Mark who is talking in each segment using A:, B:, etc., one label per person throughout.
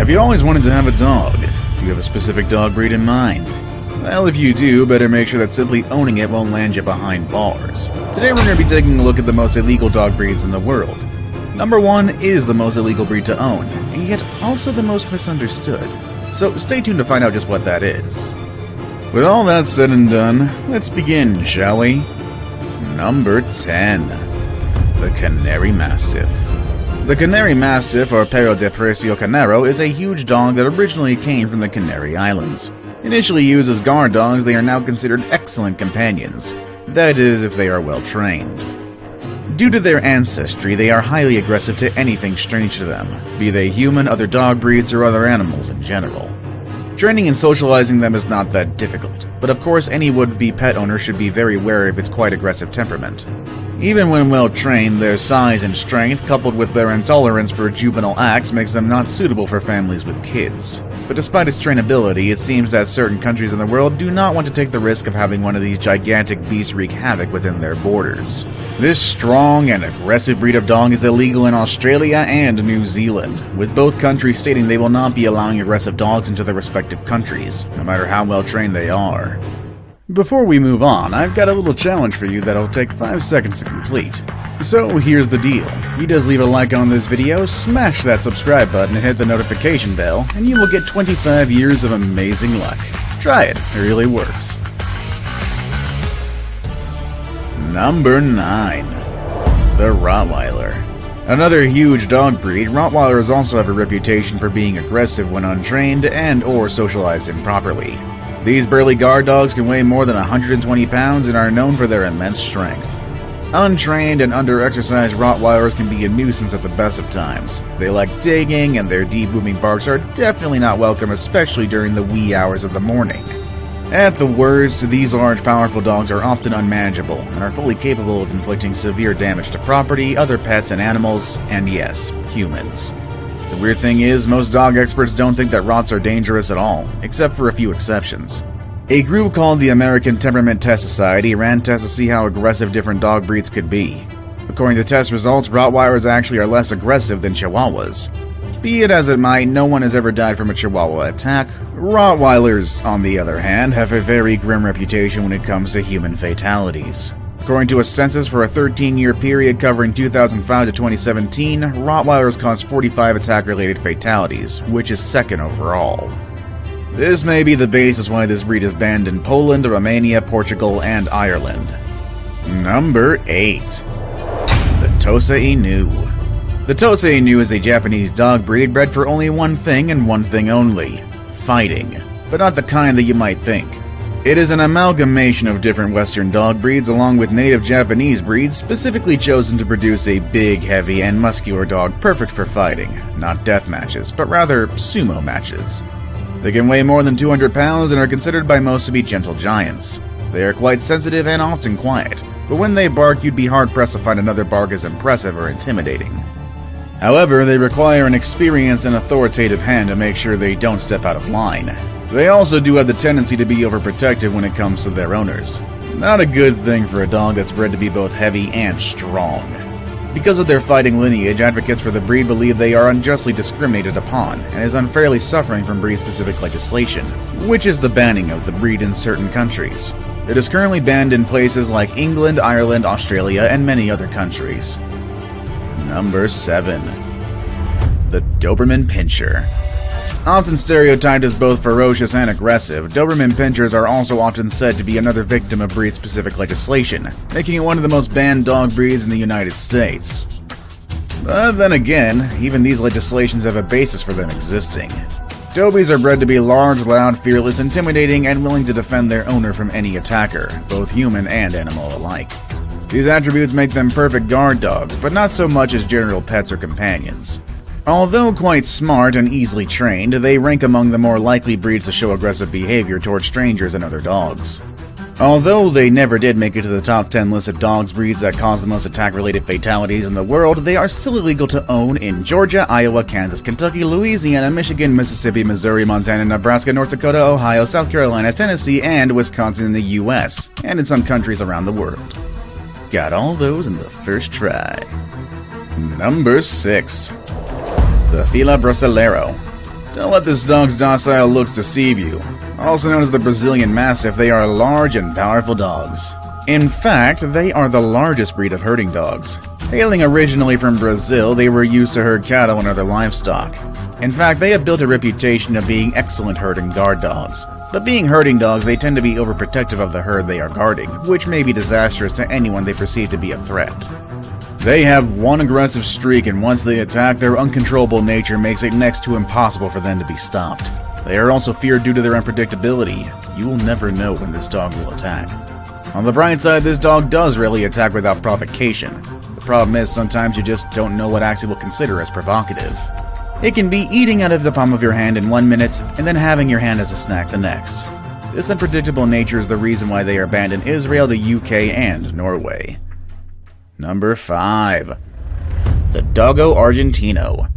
A: Have you always wanted to have a dog? Do you have a specific dog breed in mind? Well, if you do, better make sure that simply owning it won't land you behind bars. Today we're going to be taking a look at the most illegal dog breeds in the world. Number 1 is the most illegal breed to own, and yet also the most misunderstood. So stay tuned to find out just what that is. With all that said and done, let's begin, shall we? Number 10. The Canary Mastiff. The Canary Mastiff, or Perro de Precio Canaro, is a huge dog that originally came from the Canary Islands. Initially used as guard dogs, they are now considered excellent companions. That is, if they are well trained. Due to their ancestry, they are highly aggressive to anything strange to them, be they human, other dog breeds, or other animals in general. Training and socializing them is not that difficult, but of course any would-be pet owner should be very wary of its quite aggressive temperament. Even when well trained, their size and strength, coupled with their intolerance for juvenile acts, makes them not suitable for families with kids. But despite its trainability, it seems that certain countries in the world do not want to take the risk of having one of these gigantic beasts wreak havoc within their borders. This strong and aggressive breed of dog is illegal in Australia and New Zealand, with both countries stating they will not be allowing aggressive dogs into their respective countries, no matter how well trained they are. Before we move on, I've got a little challenge for you that'll take 5 seconds to complete. So here's the deal. You just leave a like on this video, smash that subscribe button and hit the notification bell, and you will get 25 years of amazing luck. Try it really works. Number 9. The Rottweiler. Another huge dog breed, Rottweilers also have a reputation for being aggressive when untrained and or socialized improperly. These burly guard dogs can weigh more than 120 pounds and are known for their immense strength. Untrained and under-exercised Rottweilers can be a nuisance at the best of times. They like digging, and their deep booming barks are definitely not welcome, especially during the wee hours of the morning. At the worst, these large, powerful dogs are often unmanageable and are fully capable of inflicting severe damage to property, other pets and animals, and yes, humans. The weird thing is, most dog experts don't think that Rotts are dangerous at all, except for a few exceptions. A group called the American Temperament Test Society ran tests to see how aggressive different dog breeds could be. According to test results, Rottweilers actually are less aggressive than Chihuahuas. Be it as it might, no one has ever died from a Chihuahua attack. Rottweilers, on the other hand, have a very grim reputation when it comes to human fatalities. According to a census for a 13-year period covering 2005 to 2017, Rottweilers caused 45 attack-related fatalities, which is second overall. This may be the basis why this breed is banned in Poland, Romania, Portugal, and Ireland. Number 8. The Tosa Inu. The Tosa Inu is a Japanese dog breed bred for only one thing and one thing only: fighting. But not the kind that you might think. It is an amalgamation of different Western dog breeds along with native Japanese breeds specifically chosen to produce a big, heavy, and muscular dog perfect for fighting, not death matches, but rather sumo matches. They can weigh more than 200 pounds and are considered by most to be gentle giants. They are quite sensitive and often quiet, but when they bark you'd be hard-pressed to find another bark as impressive or intimidating. However, they require an experienced and authoritative hand to make sure they don't step out of line. They also do have the tendency to be overprotective when it comes to their owners. Not a good thing for a dog that's bred to be both heavy and strong. Because of their fighting lineage, advocates for the breed believe they are unjustly discriminated upon, and is unfairly suffering from breed-specific legislation, which is the banning of the breed in certain countries. It is currently banned in places like England, Ireland, Australia, and many other countries. Number 7. The Doberman Pinscher. Often stereotyped as both ferocious and aggressive, Doberman Pinschers are also often said to be another victim of breed-specific legislation, making it one of the most banned dog breeds in the United States. But then again, even these legislations have a basis for them existing. Dobies are bred to be large, loud, fearless, intimidating, and willing to defend their owner from any attacker, both human and animal alike. These attributes make them perfect guard dogs, but not so much as general pets or companions. Although quite smart and easily trained, they rank among the more likely breeds to show aggressive behavior towards strangers and other dogs. Although they never did make it to the top 10 list of dogs breeds that cause the most attack-related fatalities in the world, they are still illegal to own in Georgia, Iowa, Kansas, Kentucky, Louisiana, Michigan, Mississippi, Missouri, Montana, Nebraska, North Dakota, Ohio, South Carolina, Tennessee, and Wisconsin in the US, and in some countries around the world. Got all those in the first try. Number 6. The Fila Brasileiro. Don't let this dog's docile looks deceive you. Also known as the Brazilian Mastiff, they are large and powerful dogs. In fact, they are the largest breed of herding dogs. Hailing originally from Brazil, they were used to herd cattle and other livestock. In fact, they have built a reputation of being excellent herd and guard dogs. But being herding dogs, they tend to be overprotective of the herd they are guarding, which may be disastrous to anyone they perceive to be a threat. They have one aggressive streak, and once they attack, their uncontrollable nature makes it next to impossible for them to be stopped. They are also feared due to their unpredictability. You will never know when this dog will attack. On the bright side, this dog does rarely attack without provocation. The problem is, sometimes you just don't know what Axie will consider as provocative. It can be eating out of the palm of your hand in 1 minute, and then having your hand as a snack the next. This unpredictable nature is the reason why they are banned in Israel, the UK, and Norway. Number 5. The Doggo Argentino.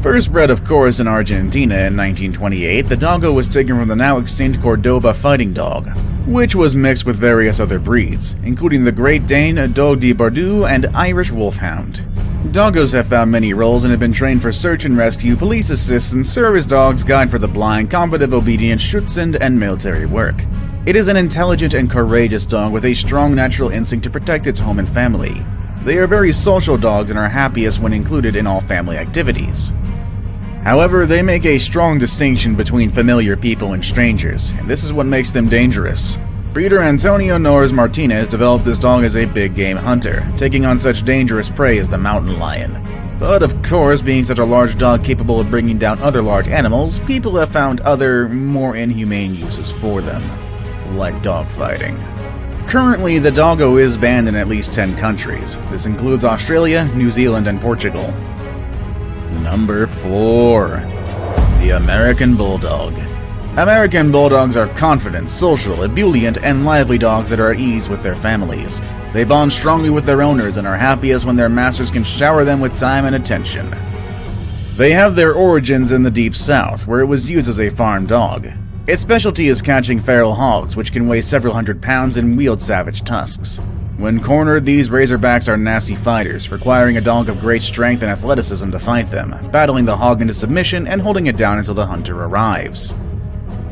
A: First bred, of course, in Argentina in 1928, the Doggo was taken from the now extinct Cordoba fighting dog, which was mixed with various other breeds, including the Great Dane, Dogue de Bordeaux, and Irish Wolfhound. Doggos have found many roles and have been trained for search and rescue, police assistance, service dogs, guide for the blind, combative obedience, Schutzhund, and military work. It is an intelligent and courageous dog with a strong natural instinct to protect its home and family. They are very social dogs and are happiest when included in all family activities. However, they make a strong distinction between familiar people and strangers, and this is what makes them dangerous. Breeder Antonio Norris Martinez developed this dog as a big game hunter, taking on such dangerous prey as the mountain lion. But of course, being such a large dog capable of bringing down other large animals, people have found other, more inhumane uses for them, like dogfighting. Currently, the Doggo is banned in at least 10 countries. This includes Australia, New Zealand, and Portugal. Number 4. The American Bulldog. American Bulldogs are confident, social, ebullient, and lively dogs that are at ease with their families. They bond strongly with their owners and are happiest when their masters can shower them with time and attention. They have their origins in the Deep South, where it was used as a farm dog. Its specialty is catching feral hogs, which can weigh several hundred pounds and wield savage tusks. When cornered, these Razorbacks are nasty fighters, requiring a dog of great strength and athleticism to fight them, battling the hog into submission and holding it down until the hunter arrives.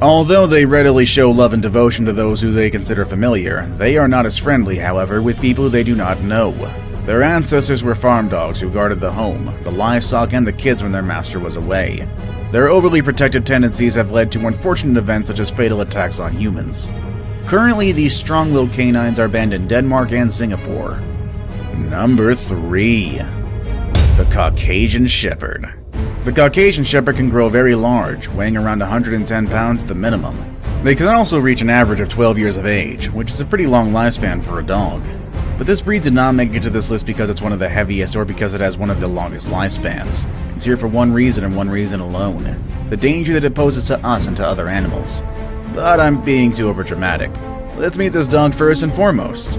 A: Although they readily show love and devotion to those who they consider familiar, they are not as friendly, however, with people they do not know. Their ancestors were farm dogs who guarded the home, the livestock, and the kids when their master was away. Their overly protective tendencies have led to unfortunate events such as fatal attacks on humans. Currently, these strong-willed canines are banned in Denmark and Singapore. Number 3. The Caucasian Shepherd. The Caucasian Shepherd can grow very large, weighing around 110 pounds at the minimum. They can also reach an average of 12 years of age, which is a pretty long lifespan for a dog. But this breed did not make it to this list because it's one of the heaviest or because it has one of the longest lifespans. It's here for one reason and one reason alone: the danger that it poses to us and to other animals. But I'm being too overdramatic. Let's meet this dog first and foremost.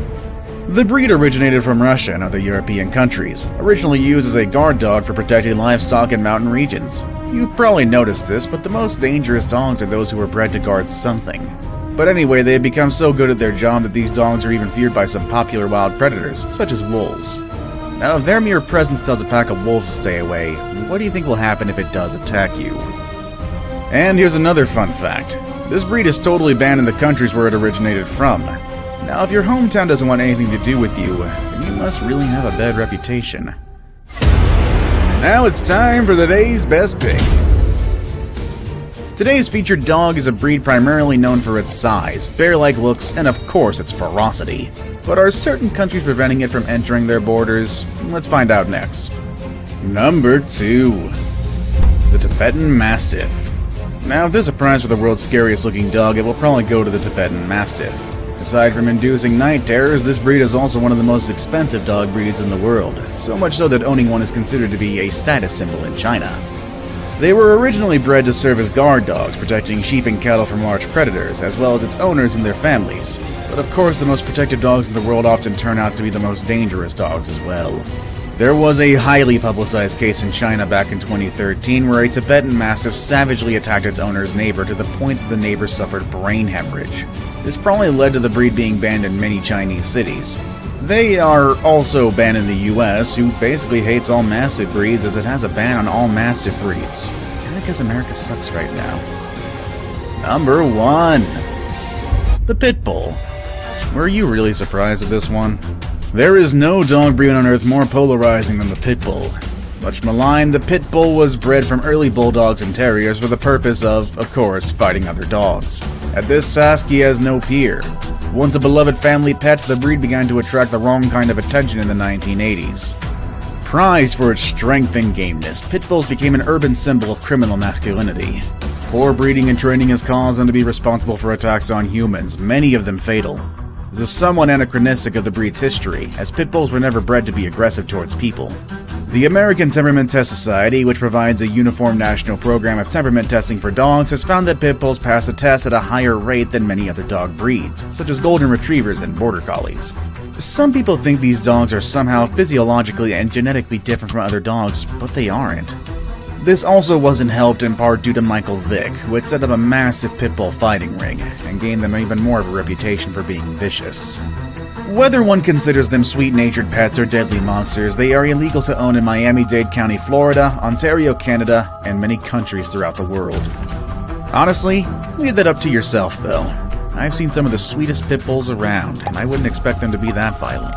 A: The breed originated from Russia and other European countries, originally used as a guard dog for protecting livestock in mountain regions. You've probably noticed this, but the most dangerous dogs are those who are bred to guard something. But anyway, they have become so good at their job that these dogs are even feared by some popular wild predators, such as wolves. Now, if their mere presence tells a pack of wolves to stay away, what do you think will happen if it does attack you? And here's another fun fact. This breed is totally banned in the countries where it originated from. Now, if your hometown doesn't want anything to do with you, then you must really have a bad reputation. Now it's time for the day's best pick. Today's featured dog is a breed primarily known for its size, bear-like looks, and of course its ferocity. But are certain countries preventing it from entering their borders? Let's find out next. Number 2. The Tibetan Mastiff. Now, if there's a prize for the world's scariest looking dog, it will probably go to the Tibetan Mastiff. Aside from inducing night terrors, this breed is also one of the most expensive dog breeds in the world, so much so that owning one is considered to be a status symbol in China. They were originally bred to serve as guard dogs, protecting sheep and cattle from large predators, as well as its owners and their families. But of course, the most protective dogs in the world often turn out to be the most dangerous dogs as well. There was a highly publicized case in China back in 2013 where a Tibetan Mastiff savagely attacked its owner's neighbor to the point that the neighbor suffered brain hemorrhage. This probably led to the breed being banned in many Chinese cities. They are also banned in the US, who basically hates all Mastiff breeds as it has a ban on all Mastiff breeds. Kinda because America sucks right now. Number 1. The Pit Bull. Were you really surprised at this one? There is no dog breed on Earth more polarizing than the Pit Bull. Much maligned, the Pit Bull was bred from early bulldogs and terriers for the purpose of course, fighting other dogs. At this task, he has no peer. Once a beloved family pet, the breed began to attract the wrong kind of attention in the 1980s. Prized for its strength and gameness, Pit Bulls became an urban symbol of criminal masculinity. Poor breeding and training has caused them to be responsible for attacks on humans, many of them fatal. This is somewhat anachronistic of the breed's history, as Pit Bulls were never bred to be aggressive towards people. The American Temperament Test Society, which provides a uniform national program of temperament testing for dogs, has found that Pit Bulls pass the test at a higher rate than many other dog breeds, such as Golden Retrievers and Border Collies. Some people think these dogs are somehow physiologically and genetically different from other dogs, but they aren't. This also wasn't helped in part due to Michael Vick, who had set up a massive Pit Bull fighting ring, and gained them even more of a reputation for being vicious. Whether one considers them sweet-natured pets or deadly monsters, they are illegal to own in Miami-Dade County, Florida, Ontario, Canada, and many countries throughout the world. Honestly, leave that up to yourself, though. I've seen some of the sweetest Pit Bulls around, and I wouldn't expect them to be that violent.